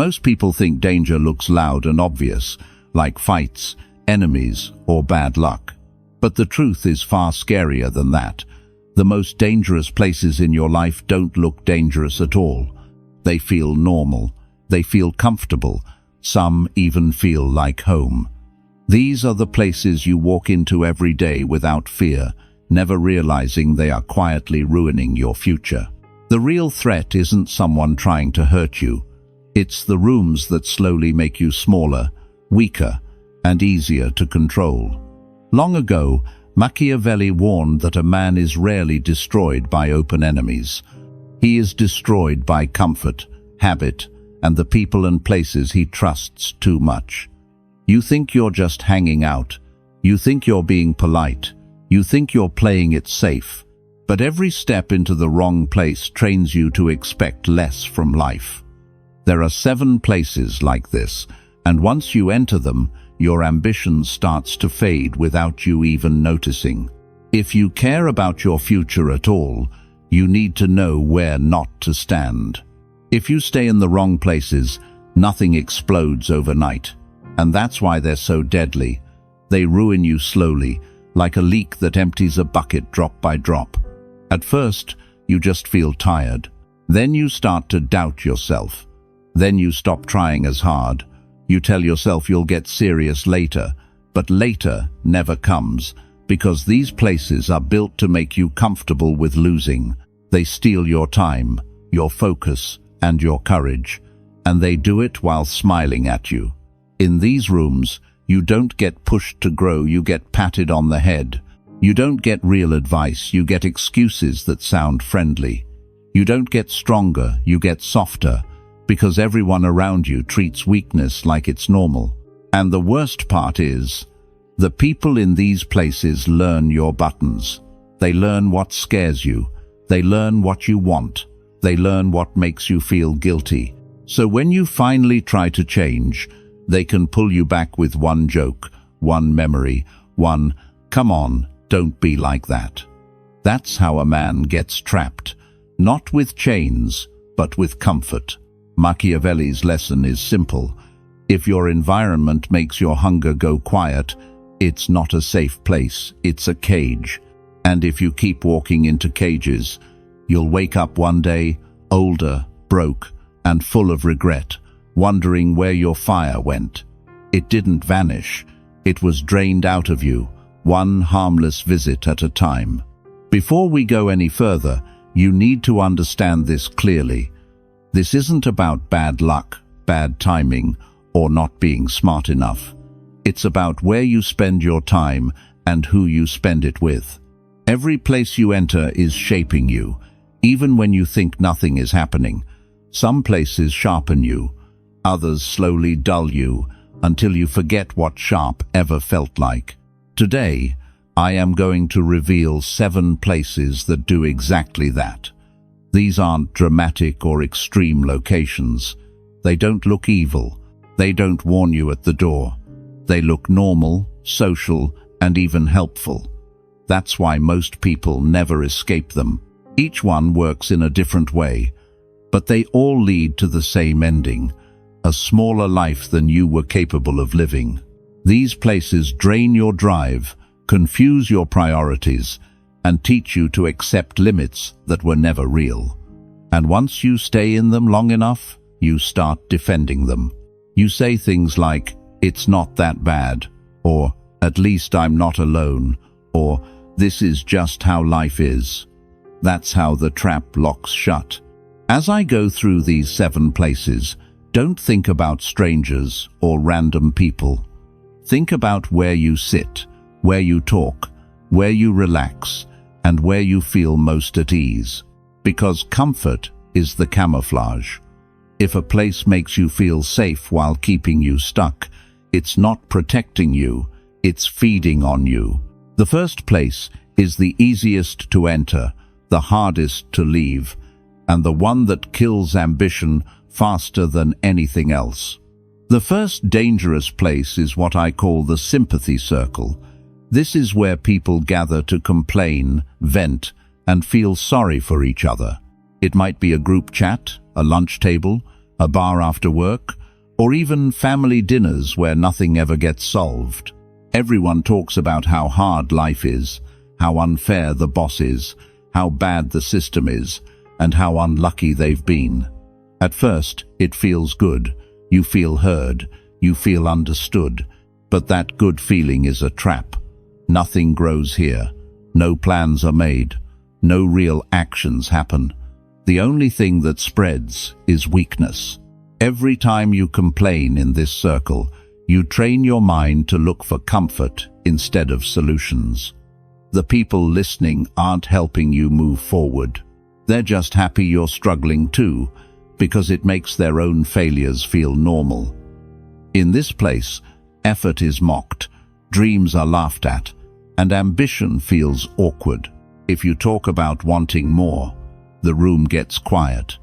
Most people think danger looks loud and obvious, like fights, enemies, or bad luck. But the truth is far scarier than that. The most dangerous places in your life don't look dangerous at all. They feel normal. They feel comfortable. Some even feel like home. These are the places you walk into every day without fear, never realizing they are quietly ruining your future. The real threat isn't someone trying to hurt you. It's the rooms that slowly make you smaller, weaker, and easier to control. Long ago, Machiavelli warned that a man is rarely destroyed by open enemies. He is destroyed by comfort, habit, and the people and places he trusts too much. You think you're just hanging out. You think you're being polite. You think you're playing it safe. But every step into the wrong place trains you to expect less from life. There are 7 places like this, and once you enter them, your ambition starts to fade without you even noticing. If you care about your future at all, you need to know where not to stand. If you stay in the wrong places, nothing explodes overnight. And that's why they're so deadly. They ruin you slowly, like a leak that empties a bucket drop by drop. At first, you just feel tired. Then you start to doubt yourself. Then you stop trying as hard. You tell yourself you'll get serious later, but later never comes, because these places are built to make you comfortable with losing. They steal your time, your focus, and your courage, and they do it while smiling at you. In these rooms, you don't get pushed to grow, you get patted on the head. You don't get real advice, you get excuses that sound friendly. You don't get stronger, you get softer, because everyone around you treats weakness like it's normal. And the worst part is, the people in these places learn your buttons. They learn what scares you. They learn what you want. They learn what makes you feel guilty. So when you finally try to change, they can pull you back with one joke, one memory, one, "Come on, don't be like that." That's how a man gets trapped, not with chains, but with comfort. Machiavelli's lesson is simple. If your environment makes your hunger go quiet, it's not a safe place, it's a cage. And if you keep walking into cages, you'll wake up one day, older, broke, and full of regret, wondering where your fire went. It didn't vanish. It was drained out of you, one harmless visit at a time. Before we go any further, you need to understand this clearly. This isn't about bad luck, bad timing, or not being smart enough. It's about where you spend your time and who you spend it with. Every place you enter is shaping you, even when you think nothing is happening. Some places sharpen you, others slowly dull you, until you forget what sharp ever felt like. Today, I am going to reveal 7 places that do exactly that. These aren't dramatic or extreme locations. They don't look evil. They don't warn you at the door. They look normal, social, and even helpful. That's why most people never escape them. Each one works in a different way, but they all lead to the same ending, a smaller life than you were capable of living. These places drain your drive, confuse your priorities, and teach you to accept limits that were never real. And once you stay in them long enough, you start defending them. You say things like, "It's not that bad," or "At least I'm not alone," or "This is just how life is." That's how the trap locks shut. As I go through these 7 places, don't think about strangers or random people. Think about where you sit, where you talk, where you relax, and where you feel most at ease. Because comfort is the camouflage. If a place makes you feel safe while keeping you stuck, it's not protecting you, it's feeding on you. The first place is the easiest to enter, the hardest to leave, and the one that kills ambition faster than anything else. The first dangerous place is what I call the sympathy circle. This is where people gather to complain, vent, and feel sorry for each other. It might be a group chat, a lunch table, a bar after work, or even family dinners where nothing ever gets solved. Everyone talks about how hard life is, how unfair the boss is, how bad the system is, and how unlucky they've been. At first, it feels good. You feel heard, you feel understood, but that good feeling is a trap. Nothing grows here. No plans are made. No real actions happen. The only thing that spreads is weakness. Every time you complain in this circle, you train your mind to look for comfort instead of solutions. The people listening aren't helping you move forward. They're just happy you're struggling too, because it makes their own failures feel normal. In this place, effort is mocked, dreams are laughed at, and ambition feels awkward. If you talk about wanting more, the room gets quiet.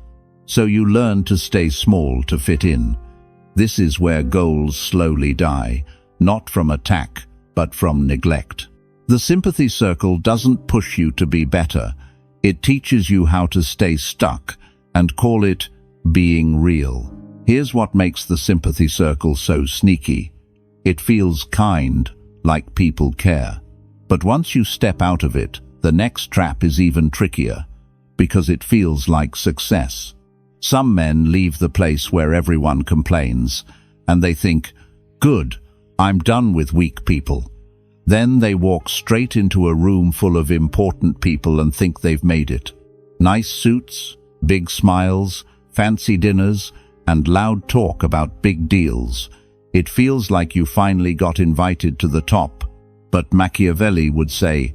So you learn to stay small to fit in. This is where goals slowly die, not from attack, but from neglect. The sympathy circle doesn't push you to be better. It teaches you how to stay stuck and call it being real. Here's what makes the sympathy circle so sneaky. It feels kind, like people care. But once you step out of it, the next trap is even trickier, because it feels like success. Some men leave the place where everyone complains, and they think, "Good, I'm done with weak people." Then they walk straight into a room full of important people and think they've made it. Nice suits, big smiles, fancy dinners, and loud talk about big deals. It feels like you finally got invited to the top. But Machiavelli would say,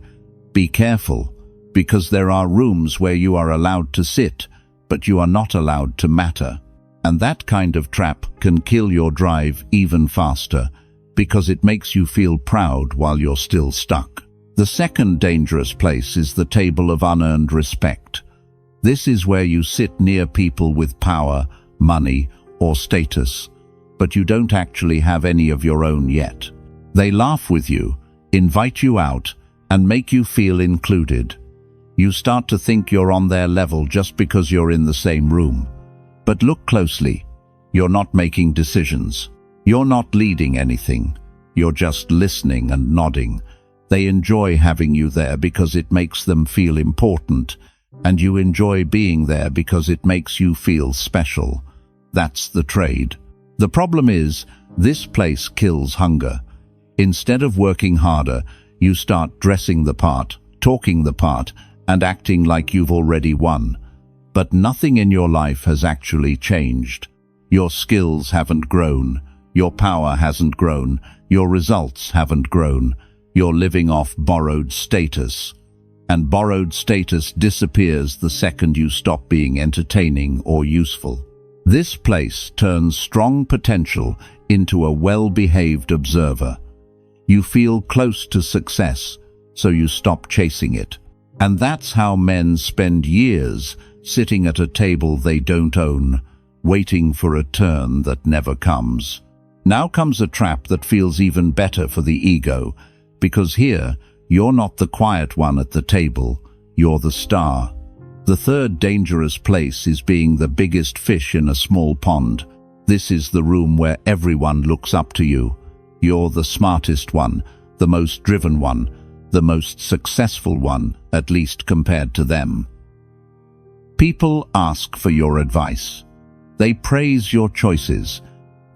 be careful, because there are rooms where you are allowed to sit, but you are not allowed to matter. And that kind of trap can kill your drive even faster, because it makes you feel proud while you're still stuck. The second dangerous place is the Table of Unearned Respect. This is where you sit near people with power, money, or status, but you don't actually have any of your own yet. They laugh with you, invite you out, and make you feel included. You start to think you're on their level just because you're in the same room. But look closely. You're not making decisions. You're not leading anything. You're just listening and nodding. They enjoy having you there because it makes them feel important, and you enjoy being there because it makes you feel special. That's the trade. The problem is, this place kills hunger. Instead of working harder, you start dressing the part, talking the part, and acting like you've already won. But nothing in your life has actually changed. Your skills haven't grown. Your power hasn't grown. Your results haven't grown. You're living off borrowed status. And borrowed status disappears the second you stop being entertaining or useful. This place turns strong potential into a well-behaved observer. You feel close to success, so you stop chasing it. And that's how men spend years sitting at a table they don't own, waiting for a turn that never comes. Now comes a trap that feels even better for the ego, because here, you're not the quiet one at the table, you're the star. The third dangerous place is being the biggest fish in a small pond. This is the room where everyone looks up to you. You're the smartest one, the most driven one, the most successful one, at least compared to them. People ask for your advice. They praise your choices.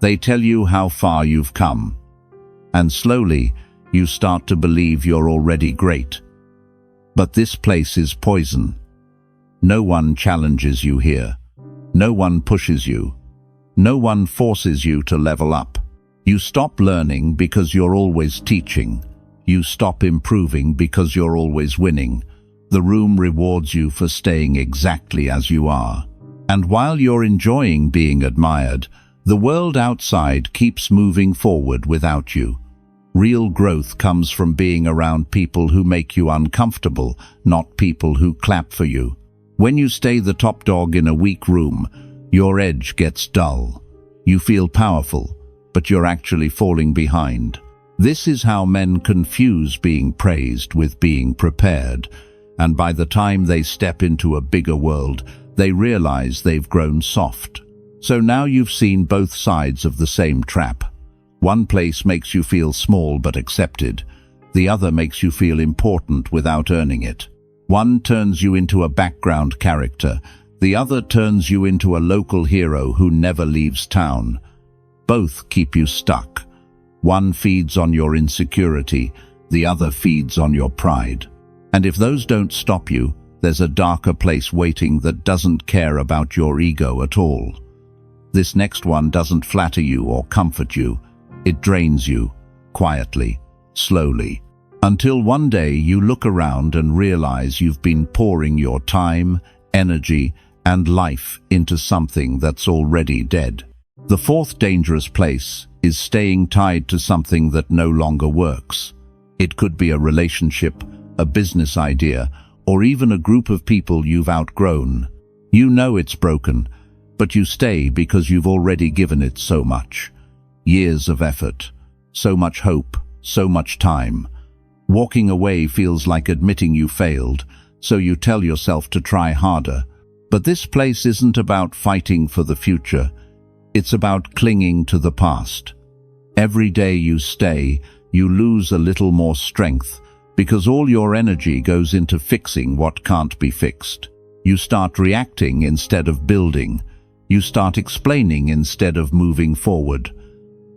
They tell you how far you've come. And slowly, you start to believe you're already great. But this place is poison. No one challenges you here. No one pushes you. No one forces you to level up. You stop learning because you're always teaching. You stop improving because you're always winning. The room rewards you for staying exactly as you are. And while you're enjoying being admired, the world outside keeps moving forward without you. Real growth comes from being around people who make you uncomfortable, not people who clap for you. When you stay the top dog in a weak room, your edge gets dull. You feel powerful, but you're actually falling behind. This is how men confuse being praised with being prepared, and by the time they step into a bigger world, they realize they've grown soft. So now you've seen both sides of the same trap. One place makes you feel small but accepted. The other makes you feel important without earning it. One turns you into a background character. The other turns you into a local hero who never leaves town. Both keep you stuck. One feeds on your insecurity. The other feeds on your pride. And if those don't stop you, there's a darker place waiting that doesn't care about your ego at all. This next one doesn't flatter you or comfort you. It drains you, quietly, slowly, until one day you look around and realize you've been pouring your time, energy, and life into something that's already dead. The fourth dangerous place is staying tied to something that no longer works. It could be a relationship, a business idea, or even a group of people you've outgrown. You know it's broken, but you stay because you've already given it so much. Years of effort, so much hope, so much time. Walking away feels like admitting you failed, so you tell yourself to try harder. But this place isn't about fighting for the future. It's about clinging to the past. Every day you stay, you lose a little more strength, because all your energy goes into fixing what can't be fixed. You start reacting instead of building. You start explaining instead of moving forward.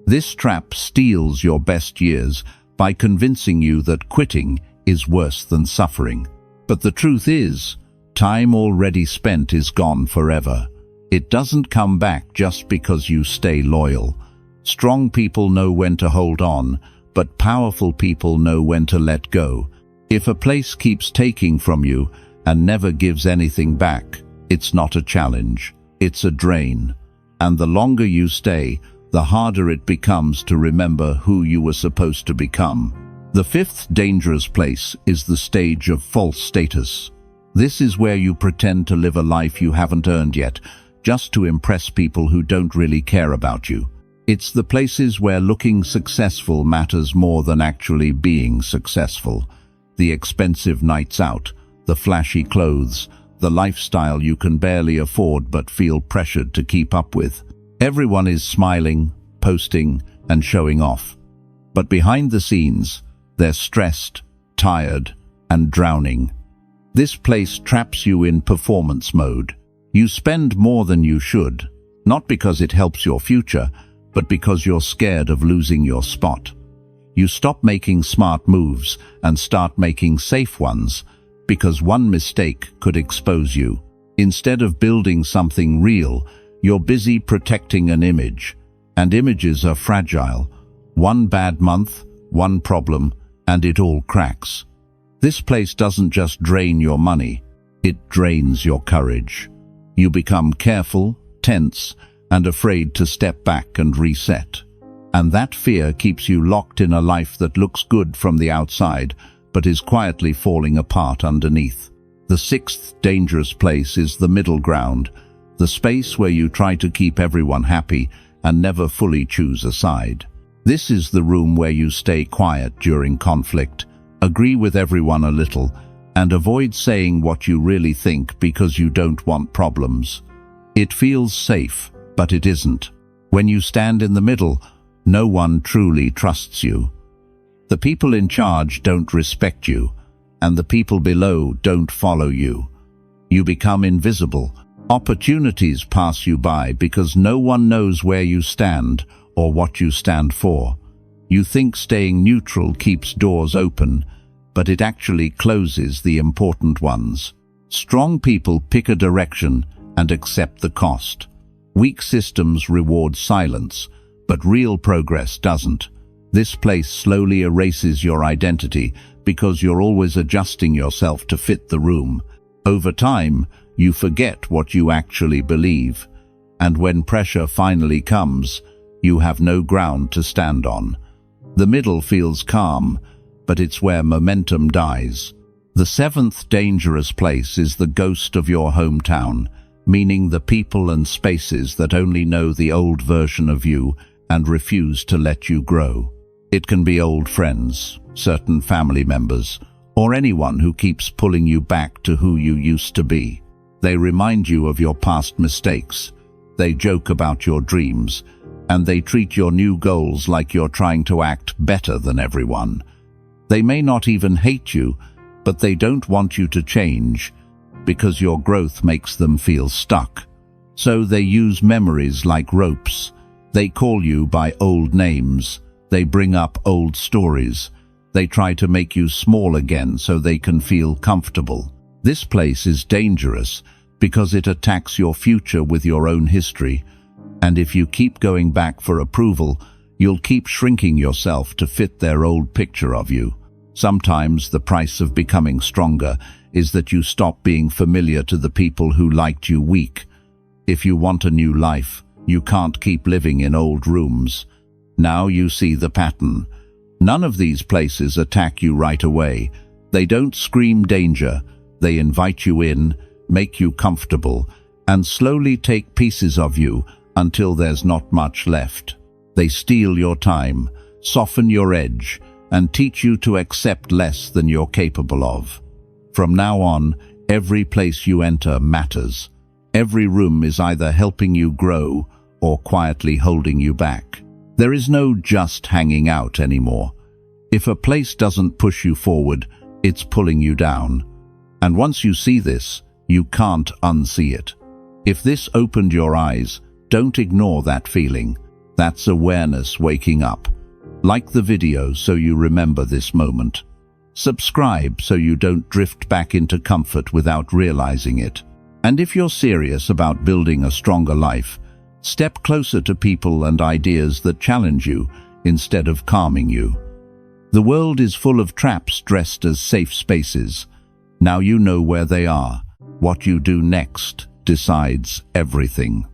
This trap steals your best years by convincing you that quitting is worse than suffering. But the truth is, time already spent is gone forever. It doesn't come back just because you stay loyal. Strong people know when to hold on, but powerful people know when to let go. If a place keeps taking from you and never gives anything back, it's not a challenge, it's a drain. And the longer you stay, the harder it becomes to remember who you were supposed to become. The fifth dangerous place is the stage of false status. This is where you pretend to live a life you haven't earned yet, just to impress people who don't really care about you. It's the places where looking successful matters more than actually being successful. The expensive nights out, the flashy clothes, the lifestyle you can barely afford but feel pressured to keep up with. Everyone is smiling, posting, and showing off. But behind the scenes, they're stressed, tired, and drowning. This place traps you in performance mode. You spend more than you should, not because it helps your future, but because you're scared of losing your spot. You stop making smart moves and start making safe ones, because one mistake could expose you. Instead of building something real, you're busy protecting an image, and images are fragile. One bad month, one problem, and it all cracks. This place doesn't just drain your money, it drains your courage. You become careful, tense, and afraid to step back and reset. And that fear keeps you locked in a life that looks good from the outside, but is quietly falling apart underneath. The sixth dangerous place is the middle ground, the space where you try to keep everyone happy and never fully choose a side. This is the room where you stay quiet during conflict, agree with everyone a little, and avoid saying what you really think because you don't want problems. It feels safe, but it isn't. When you stand in the middle, no one truly trusts you. The people in charge don't respect you, and the people below don't follow you. You become invisible. Opportunities pass you by because no one knows where you stand or what you stand for. You think staying neutral keeps doors open, but it actually closes the important ones. Strong people pick a direction and accept the cost. Weak systems reward silence, but real progress doesn't. This place slowly erases your identity because you're always adjusting yourself to fit the room. Over time, you forget what you actually believe, and when pressure finally comes, you have no ground to stand on. The middle feels calm, but it's where momentum dies. The seventh dangerous place is the ghost of your hometown, meaning the people and spaces that only know the old version of you and refuse to let you grow. It can be old friends, certain family members, or anyone who keeps pulling you back to who you used to be. They remind you of your past mistakes, They joke about your dreams, and they treat your new goals like you're trying to act better than everyone. They may not even hate you, but they don't want you to change, because your growth makes them feel stuck. So they use memories like ropes. They call you by old names. They bring up old stories. They try to make you small again so they can feel comfortable. This place is dangerous because it attacks your future with your own history. And if you keep going back for approval, you'll keep shrinking yourself to fit their old picture of you. Sometimes the price of becoming stronger is that you stop being familiar to the people who liked you weak. If you want a new life, you can't keep living in old rooms. Now you see the pattern. None of these places attack you right away. They don't scream danger. They invite you in, make you comfortable, and slowly take pieces of you until there's not much left. They steal your time, soften your edge, and teach you to accept less than you're capable of. From now on, every place you enter matters. Every room is either helping you grow or quietly holding you back. There is no just hanging out anymore. If a place doesn't push you forward, it's pulling you down. And once you see this, you can't unsee it. If this opened your eyes, don't ignore that feeling. That's awareness waking up. Like the video so you remember this moment. Subscribe so you don't drift back into comfort without realizing it. And if you're serious about building a stronger life, step closer to people and ideas that challenge you instead of calming you. The world is full of traps dressed as safe spaces. Now you know where they are. What you do next decides everything.